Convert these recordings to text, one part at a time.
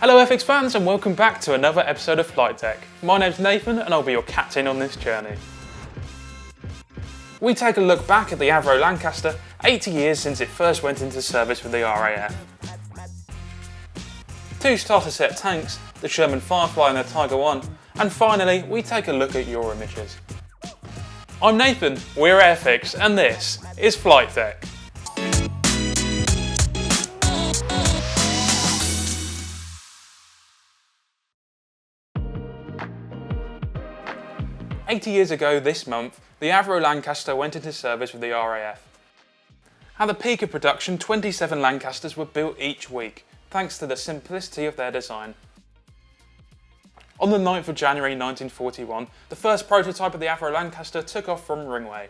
Hello Airfix fans and welcome back to another episode of Flight Tech. My name's Nathan and I'll be your captain on this journey. We take a look back at the Avro Lancaster, 80 years since it first went into service with the RAF. Two starter set tanks, the Sherman Firefly and the Tiger I, and finally we take a look at your images. I'm Nathan, we're Airfix and this is Flight Tech. "80 years ago this month, the Avro Lancaster went into service with the RAF. At the peak of production, 27 Lancasters were built each week, thanks to the simplicity of their design. On the 9th of January 1941, the first prototype of the Avro Lancaster took off from Ringway.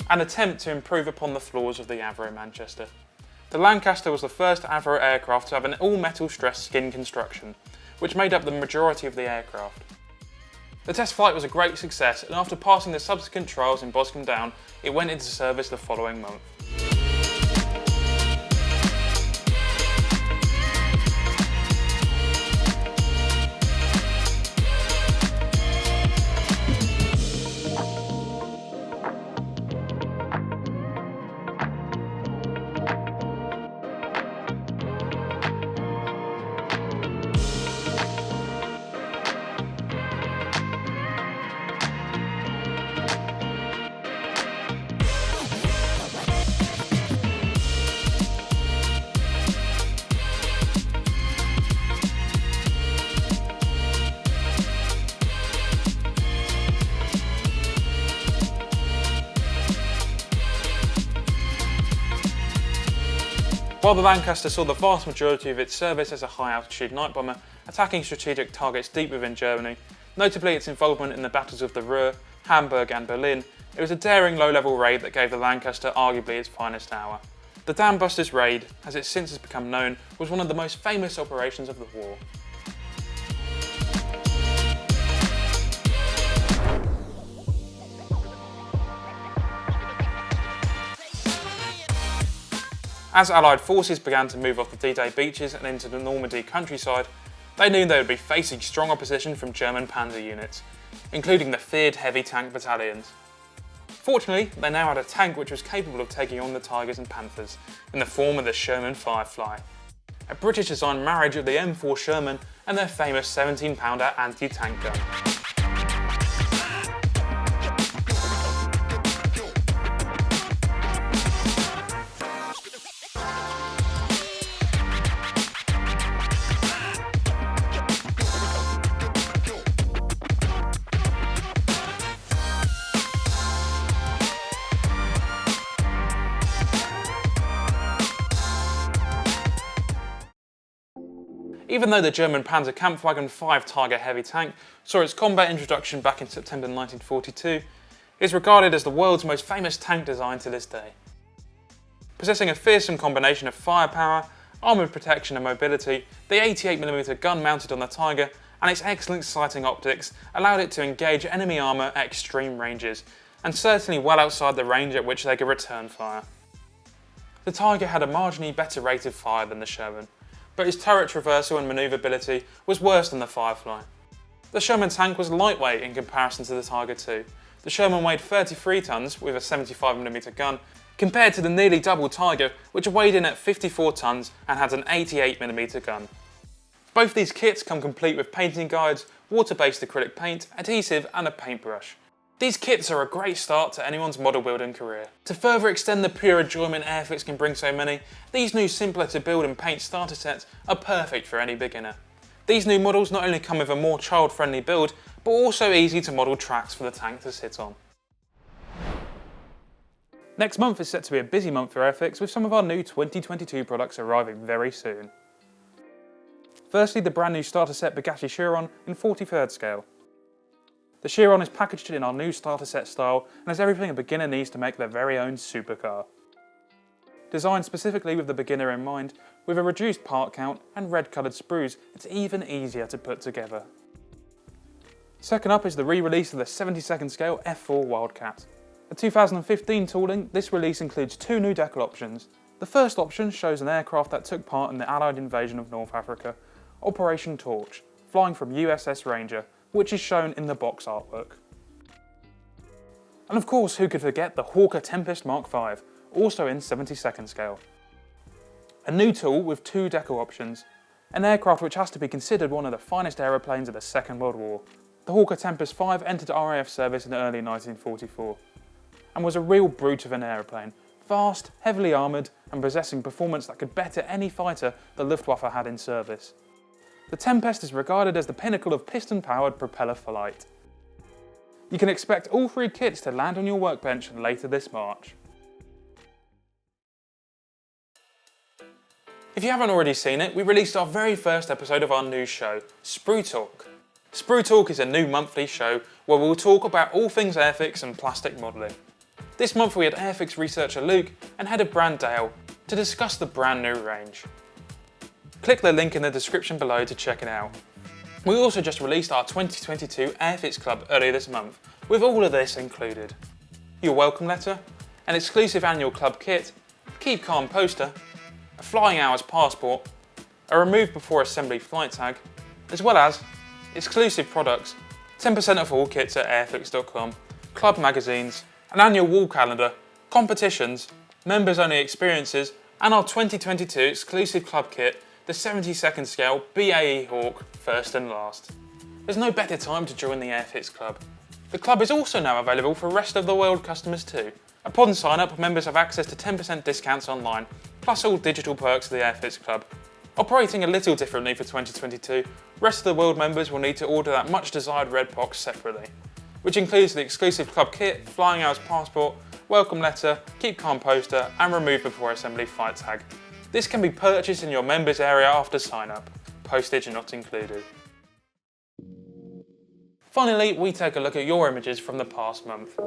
An attempt to improve upon the flaws of the Avro Manchester. The Lancaster was the first Avro aircraft to have an all-metal stressed skin construction, which made up the majority of the aircraft. The test flight was a great success, and after passing the subsequent trials in Boscombe Down, it went into service the following month. While the Lancaster saw the vast majority of its service as a high-altitude night bomber, attacking strategic targets deep within Germany, notably its involvement in the battles of the Ruhr, Hamburg and Berlin, it was a daring low-level raid that gave the Lancaster arguably its finest hour. The Dam Busters raid, as it since has become known, was one of the most famous operations of the war. As Allied forces began to move off the D-Day beaches and into the Normandy countryside, they knew they would be facing strong opposition from German panzer units, including the feared heavy tank battalions. Fortunately, they now had a tank which was capable of taking on the Tigers and Panthers, in the form of the Sherman Firefly, a British-designed marriage of the M4 Sherman and their famous 17-pounder anti-tank gun. Even though the German Panzer Kampfwagen 5 Tiger heavy tank saw its combat introduction back in September 1942, it is regarded as the world's most famous tank design to this day. Possessing a fearsome combination of firepower, armoured protection and mobility, the 88mm gun mounted on the Tiger and its excellent sighting optics allowed it to engage enemy armour at extreme ranges, and certainly well outside the range at which they could return fire. The Tiger had a marginally better rate of fire than the Sherman, but its turret traversal and manoeuvrability was worse than the Firefly. The Sherman tank was lightweight in comparison to the Tiger II. The Sherman weighed 33 tonnes with a 75mm gun, compared to the nearly double Tiger, which weighed in at 54 tonnes and had an 88mm gun. Both these kits come complete with painting guides, water-based acrylic paint, adhesive and a paintbrush. These kits are a great start to anyone's model building career. To further extend the pure enjoyment Airfix can bring so many, these new simpler to build and paint starter sets are perfect for any beginner. These new models not only come with a more child-friendly build, but also easy to model tracks for the tank to sit on. Next month is set to be a busy month for Airfix, with some of our new 2022 products arriving very soon. Firstly, the brand new starter set B.III Chiron in 43rd scale. The Chiron is packaged in our new starter set style and has everything a beginner needs to make their very own supercar. Designed specifically with the beginner in mind, with a reduced part count and red coloured sprues, it's even easier to put together. Second up is the re-release of the 72nd scale F4 Wildcat. A 2015 tooling, this release includes two new decal options, The first option shows an aircraft that took part in the Allied invasion of North Africa, Operation Torch, flying from USS Ranger, which is shown in the box artwork. And of course, who could forget the Hawker Tempest Mark V, also in 72nd scale. A new tool with 2 deco options, an aircraft which has to be considered one of the finest aeroplanes of the Second World War. The Hawker Tempest V entered RAF service in early 1944 and was a real brute of an aeroplane, fast, heavily armoured and possessing performance that could better any fighter the Luftwaffe had in service. The Tempest is regarded as the pinnacle of piston-powered propeller flight. You can expect all 3 kits to land on your workbench later this March. If you haven't already seen it, we released our very first episode of our new show, Sprue Talk. Sprue Talk is a new monthly show where we'll talk about all things Airfix and plastic modelling. This month we had Airfix researcher Luke and head of brand Dale to discuss the brand new range. Click the link in the description below to check it out. We also just released our 2022 Airfix Club earlier this month, with all of this included. Your welcome letter, an exclusive annual club kit, Keep Calm poster, a flying hours passport, a remove before assembly flight tag, as well as exclusive products, 10% off all kits at airfix.com, club magazines, an annual wall calendar, competitions, members only experiences, and our 2022 exclusive club kit, the 72nd scale B.III Hawk first and last. There's no better time to join the Airfix Club. The club is also now available for rest of the world customers too. Upon sign up, members have access to 10% discounts online, plus all digital perks of the Airfix Club. Operating a little differently for 2022, rest of the world members will need to order that much desired red box separately, which includes the exclusive club kit, flying hours passport, welcome letter, Keep Calm poster, and remove before assembly flight tag. This can be purchased in your members area after sign up, postage not included. Finally, we take a look at your images from the past month.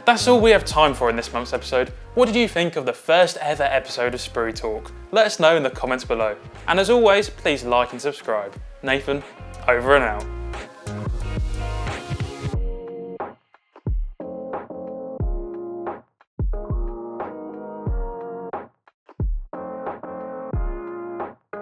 That's all we have time for in this month's episode. What did you think of the first ever episode of Sprue Talk? Let us know in the comments below. And as always, please like and subscribe. Nathan, over and out.